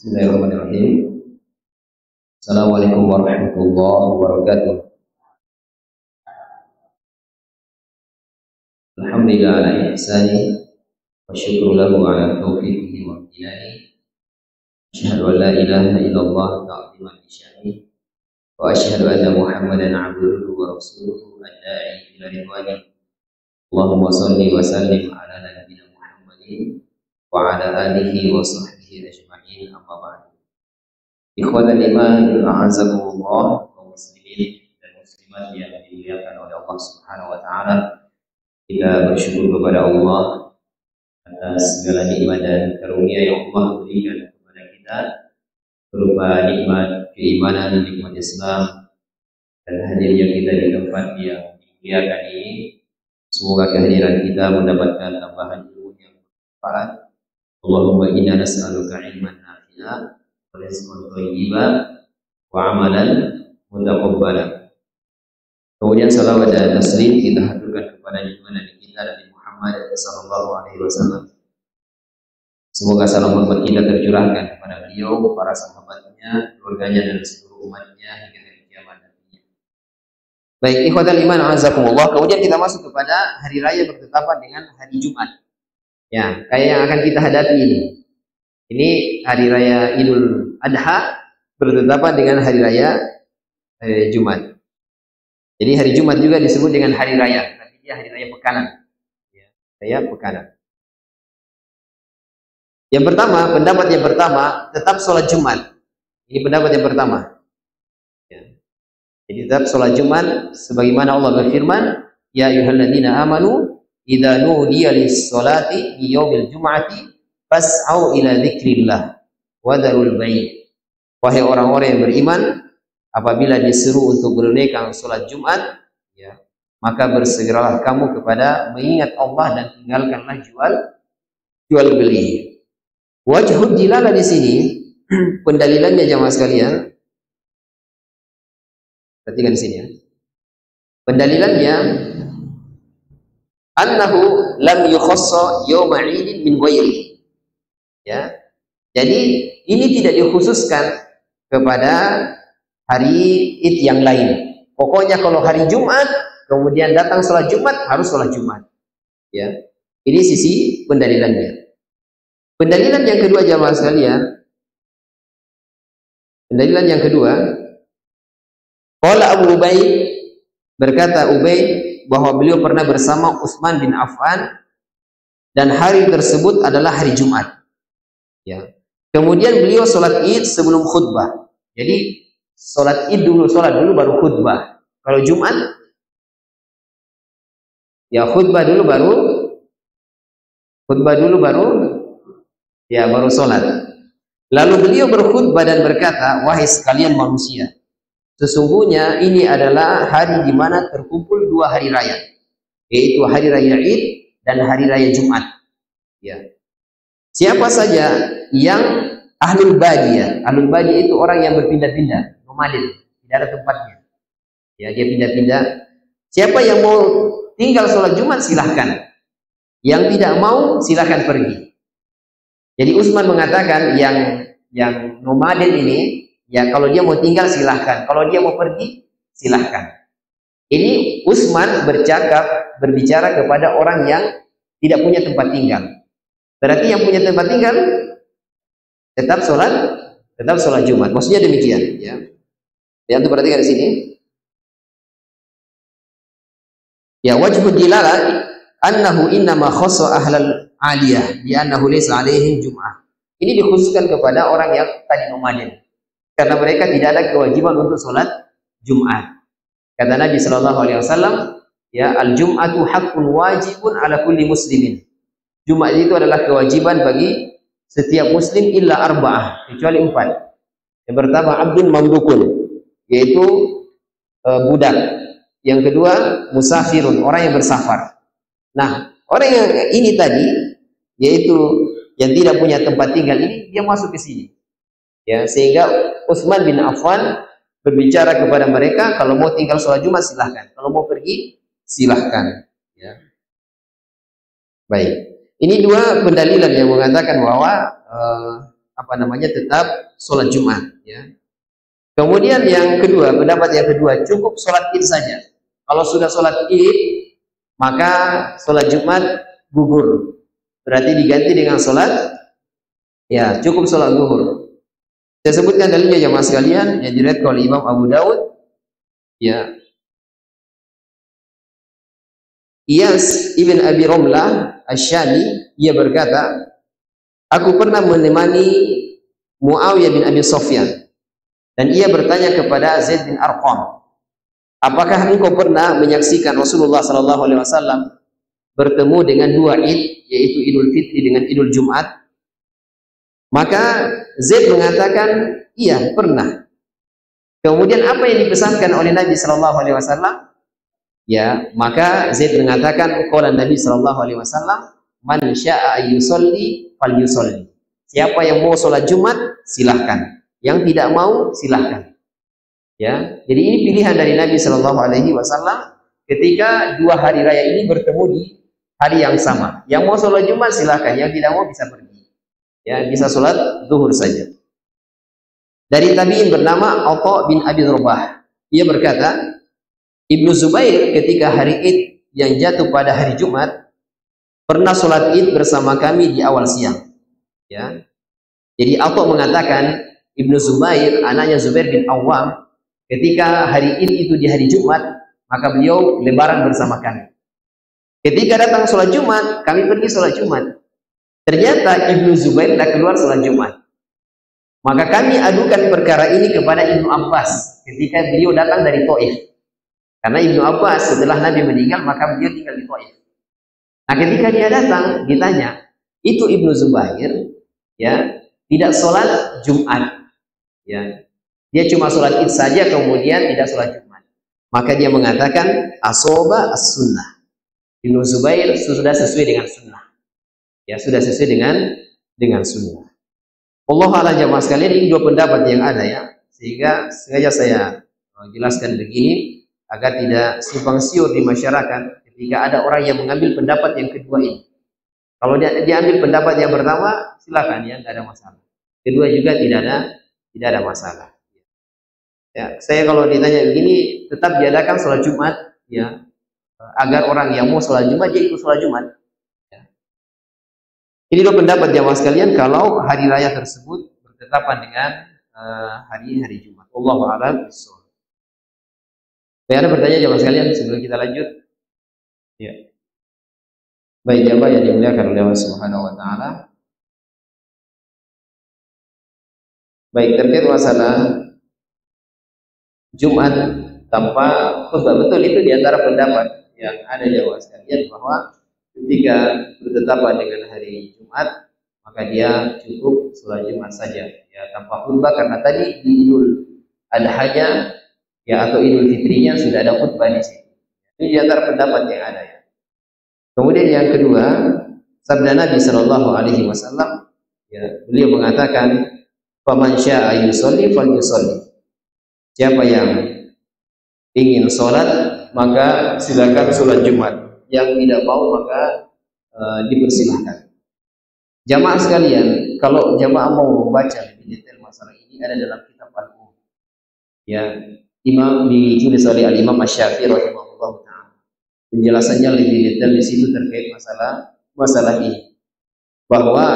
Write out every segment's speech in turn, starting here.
Bismillahirrahmanirrahim. Assalamualaikum warahmatullahi wabarakatuh. Alhamdulillah ala ihsani wa syukru lahu ala taufiqihi wa amtinani. Asyhadu an la ilaha illallah ta'ziman li sya'ni wa asyhadu anna Muhammadan 'abduhu wa rasuluhu ad-da'i ila ridwani. Allahumma shalli wa sallim ala nabiyyina Muhammadin wa ala alihi wa sahbihi ajma'in, amma ba'du. Ikhwatal iman, a'azakumullah, kaum muslimin dan muslimat yang dimuliakan oleh Allah Subhanahu wa taala. Kita bersyukur kepada Allah atas segala nikmat dan karunia yang Allah berikan kepada kita, berupa nikmat keimanan, nikmat Islam, dan hadirnya kita di tempat yang dimuliakan ini. Semoga kehadiran kita mendapatkan tambahan ilmu yang bermanfaat. Allahumma inna nas'aluka ilman nafi'a wa rizqan thayyiban wa amalan mutaqabbalan. Kemudian salawat dan taslim kita haturkan kepada junjungan Nabi kita Nabi Muhammad sallallahu alaihi wasallam. Semoga salam hormat kita tercurahkan kepada beliau, para sahabatnya, keluarganya dan seluruh umatnya hingga hari kiamat nantinya. Baik, ikhwatal iman azakumullah. Kemudian kita masuk kepada hari raya bertepatan dengan hari Jumat. Ya, kayak yang akan kita hadapi ini. Ini hari raya Idul Adha bertepatan dengan hari raya Jumat. Jadi hari Jumat juga disebut dengan hari raya, tapi dia hari raya pekanan. Ya, raya pekanan. Yang pertama, pendapat yang pertama, tetap sholat Jumat. Ini pendapat yang pertama. Ya. Jadi tetap sholat Jumat, sebagaimana Allah berfirman, Ya ayyuhalladzina amanu, idza nudiya lis-sholati di yaumil jum'ati fas'au ila dzikrillah wa dzarul bai'. Wahai orang-orang yang beriman, apabila disuruh untuk menunaikan sholat Jumat, ya, maka bersegeralah kamu kepada mengingat Allah dan tinggalkanlah jual beli. Wajhud dilalah di sini pendalilannya jamaah sekalian. Perhatikan di sini ya. Pendalilannya annahu lam yukhassa yawma 'idin min ghairi. Ya. Jadi ini tidak dikhususkan kepada hari Id yang lain. Pokoknya kalau hari Jumat kemudian datang sholat Jumat, harus sholat Jumat. Ya. Ini sisi pendalilannya. Pendalilan yang kedua jamaah sekalian. Pendalilan yang kedua, qala Abu Ubaid, berkata Ubaid bahwa beliau pernah bersama Utsman bin Affan dan hari tersebut adalah hari Jumat. Ya. Kemudian beliau sholat Id sebelum khutbah. Jadi sholat Id dulu, sholat dulu baru khutbah. Kalau Jumat, ya khutbah dulu baru sholat. Lalu beliau berkhutbah dan berkata, wahai sekalian manusia, sesungguhnya ini adalah hari di mana terkumpul dua hari raya, yaitu hari raya Id dan hari raya Jumat. Ya. Siapa saja yang ahlul badiyah, ahlul badiyah itu orang yang berpindah-pindah, nomaden, tidak ada tempatnya. Ya, dia pindah-pindah. Siapa yang mau tinggal sholat Jumat silahkan. Yang tidak mau silahkan pergi. Jadi Utsman mengatakan yang nomaden ini, ya kalau dia mau tinggal silahkan, kalau dia mau pergi silahkan. Ini Utsman berbicara kepada orang yang tidak punya tempat tinggal. Berarti yang punya tempat tinggal tetap sholat Jumat. Maksudnya demikian. Ya. Yang perhatikan di sini. Ya, wajhud dilalah annahu innama khassa ahlal aliyah bi annahu laysa alaihim jum'ah. Ini dikhususkan kepada orang yang tadi nomaden. Karena mereka tidak ada kewajiban untuk sholat Jumat. Kata Nabi sallallahu alaihi wasallam, ya al-jum'atu haqqun wajibun ala kulli muslimin. Jumat itu adalah kewajiban bagi setiap muslim illa arba'ah, kecuali 4. Yang pertama abdun mamlukun, yaitu budak. Yang kedua musafirun, orang yang bersafar. Nah, orang yang ini tadi, yaitu yang tidak punya tempat tinggal ini, dia masuk ke sini. Ya, sehingga Utsman bin Affan berbicara kepada mereka, kalau mau tinggal sholat Jumat silahkan, kalau mau pergi silahkan. Ya. Baik. Ini dua pendalilan yang mengatakan bahwa tetap sholat Jumat. Ya. Kemudian yang kedua, pendapat yang kedua, cukup sholat id saja. Kalau sudah sholat id, maka sholat Jumat gugur. Berarti diganti dengan sholat, ya cukup sholat zuhur. Saya sebutkan dalilnya jemaah sekalian yang diriwayatkan oleh Imam Abu Daud. Ya, Iyas ibn Abi Romlah Asy-Syami, ia berkata, aku pernah menemani Muawiyah bin Abi Sufyan dan ia bertanya kepada Zaid bin Arqam, apakah engkau pernah menyaksikan Rasulullah sallallahu alaihi wasallam bertemu dengan dua id, yaitu Idul Fitri dengan Idul Jumat? Maka Zaid mengatakan, iya, pernah. Kemudian apa yang dipesankan oleh Nabi sallallahu alaihi wasallam? Ya, maka Zaid mengatakan, qala Nabi sallallahu alaihi wasallam, man syaa'a yusolli falyusolli. Siapa yang mau sholat Jumat, silahkan. Yang tidak mau, silahkan. Ya, jadi ini pilihan dari Nabi sallallahu alaihi wasallam ketika dua hari raya ini bertemu di hari yang sama. Yang mau sholat Jumat silahkan, yang tidak mau bisa pergi. Ya, bisa sholat zuhur saja. Dari tabi'in bernama Atha bin Abi Rabah, ia berkata, Ibnu Zubair ketika hari Id yang jatuh pada hari Jumat pernah sholat Id bersama kami di awal siang. Ya. Jadi Atha mengatakan Ibnu Zubair, anaknya Zubair bin Awam, ketika hari Id itu di hari Jumat, maka beliau lebaran bersama kami. Ketika datang sholat Jumat, kami pergi sholat Jumat. Ternyata Ibnu Zubair tidak keluar sholat Jumat. Maka kami adukan perkara ini kepada Ibnu Abbas ketika beliau datang dari Taif. Karena Ibnu Abbas setelah Nabi meninggal, maka beliau tinggal di Taif. Nah, ketika dia datang, ditanya, itu Ibnu Zubair, ya, tidak sholat Jumat, ya, dia cuma sholat Id saja, kemudian tidak sholat Jumat. Maka dia mengatakan, asoba as-sunnah. Ibnu Zubair sudah sesuai dengan sunnah, ya, sudah sesuai dengan sunnah. Allah a'lam jamaah sekalian, ini dua pendapat yang ada, ya, sehingga sengaja saya jelaskan begini agar tidak simpang siur di masyarakat ketika ada orang yang mengambil pendapat yang kedua ini. Kalau dia ambil pendapat yang pertama, silakan, ya, tidak ada masalah. Kedua juga tidak ada masalah. Ya, saya kalau ditanya begini, tetap diadakan sholat Jumat, ya, agar orang yang mau sholat Jumat dia ikut sholat Jumat. Ya. Ini dua pendapat jamaah sekalian kalau hari raya tersebut bertetapan dengan hari Jumat. Wallahu a'lam bishawab. Ada bertanya jamaah sekalian sebelum kita lanjut? Ya. Baik, jamaah yang dimuliakan oleh Allah Subhanahu wa taala. Baik, terkait masalah Jumat tanpa khutbah, betul itu di antara pendapat yang ada jamaah sekalian bahwa ketika bertetapan dengan hari Jumat maka dia cukup sholat Jumat saja, ya, tanpa khutbah, karena tadi di Idul Adha-nya, ya, atau Idul Fitrinya sudah ada khutbah di sini. Ini di antara pendapat yang ada, ya. Kemudian yang kedua, sabda Nabi Shallallahu Alaihi Wasallam, ya, beliau mengatakan, "Faman syaa'a yusolli falyusolli." Siapa yang ingin sholat maka silakan sholat Jumat. Yang tidak mau maka dipersilahkan. Jamaah sekalian, kalau jamaah mau membaca lebih detail masalah ini ada dalam kitab Al-Um. Ya, Imam ditulis oleh Al-Imam Asy-Syafi'i rahimahullah ta'ala. Penjelasannya lebih detail di situ terkait masalah ini. Bahwa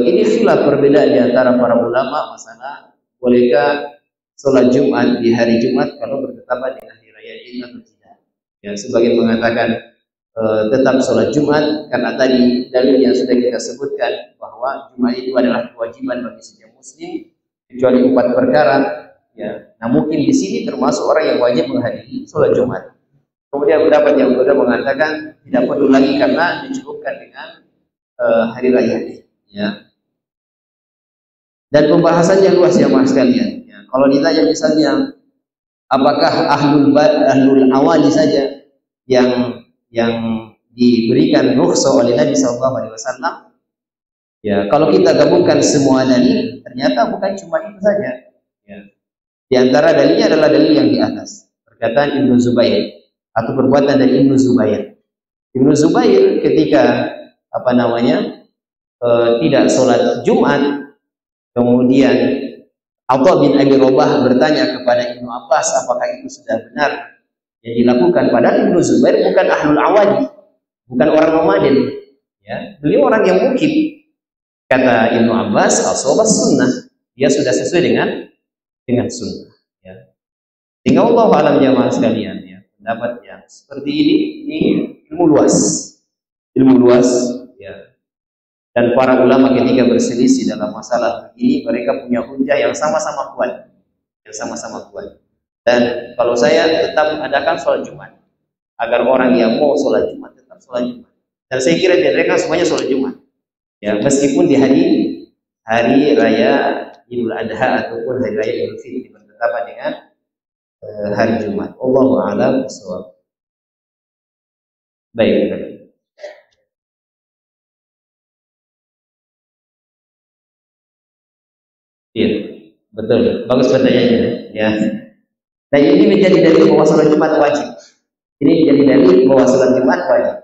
ini khilaf perbedaan di antara para ulama masalah bolehkah sholat Jumat di hari Jumat kalau bertetapan dengan hari raya Id atau tidak. Ya, sebagian mengatakan tetap sholat Jumat karena tadi dalil yang sudah kita sebutkan bahwa Jumat itu adalah kewajiban bagi setiap muslim kecuali 4 perkara. Ya, nah mungkin di sini termasuk orang yang wajib menghadiri sholat Jumat. Kemudian pendapat yang kedua mengatakan tidak perlu lagi karena dicukupkan dengan hari raya Id. Ya. Dan pembahasannya luas ya mas sekalian. Ya, kalau ditanya misalnya apakah ahlul awali saja yang diberikan rukhsah oleh Nabi SAW, ya, kalau kita gabungkan semua dalil ternyata bukan cuma itu saja. Ya. Di antara dalilnya adalah dalil yang di atas, perkataan Ibnu Zubair atau perbuatan dari Ibnu Zubair. Ibnu Zubair ketika tidak sholat Jumat, Kemudian Atha bin Abi Rabah bertanya kepada Ibnu Abbas, apakah itu sudah benar yang dilakukan? Padahal Ibnu Zubair bukan ahlul awadi, bukan orang nomaden, ya, beliau orang yang mukim. Kata Ibnu Abbas, as-shawab sunnah, dia sudah sesuai dengan sunnah, ya. Tinggal Allah alam jamaah sekalian, ya, pendapat yang seperti ini ilmu luas, ya. Dan para ulama ketika berselisih dalam masalah ini, mereka punya hujah yang sama-sama kuat, Dan kalau saya tetap adakan sholat Jumat, agar orang yang mau sholat Jumat tetap sholat Jumat. Dan saya kira mereka semuanya sholat Jumat, ya, meskipun di hari raya Idul Adha ataupun hari raya Idul Fitri bertepatan dengan hari Jumat. Allahu a'lam bishawab. Baik. Iya, betul. Bagus pertanyaannya, ya. Nah, ini menjadi dalil bahwa sholat Jumat wajib. Ini menjadi dalil bahwa sholat Jumat wajib.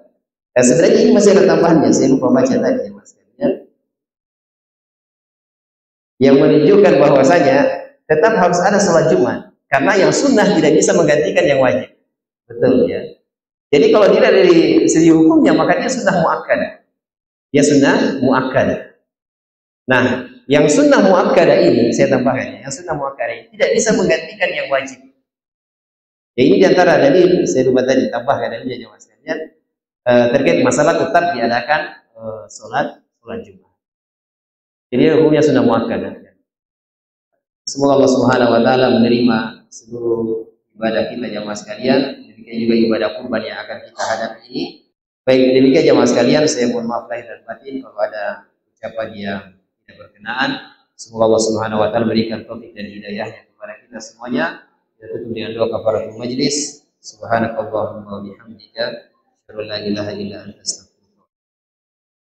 Nah, sebenarnya ini masih ada tambahannya. Saya lupa baca tadi, ya, Mas. Yang menunjukkan bahwasanya tetap harus ada sholat Jumat, karena yang sunnah tidak bisa menggantikan yang wajib. Betul, ya. Jadi kalau dilihat dari segi hukumnya, makanya sunnah muakkadah. Ya, sunnah muakkadah. Nah, yang sunnah muakkadah ini, saya tambahkan, yang sunnah muakkadah ini tidak bisa menggantikan yang wajib. Ya, ini diantara dalil, saya lupa tadi, tambahkan dalilnya, Mas. Terkait masalah tetap diadakan sholat Jumat. Jadi hukumnya sunnah muakkadah. Semoga Allah Subhanahu wa taala menerima seluruh ibadah kita jamaah sekalian, demikian juga ibadah kurban yang akan kita hadapi ini. Baik, demikian jamaah sekalian, saya mohon maaf lahir dan batin kalau ada ucapan yang tidak berkenaan. Semoga Allah Subhanahu wa taala berikan taufik dan hidayahnya kepada kita semuanya. Kita tutup dengan doa kafaratul majlis. Subhanakallahumma wa bihamdika, asyhadu an la ilaha illa anta,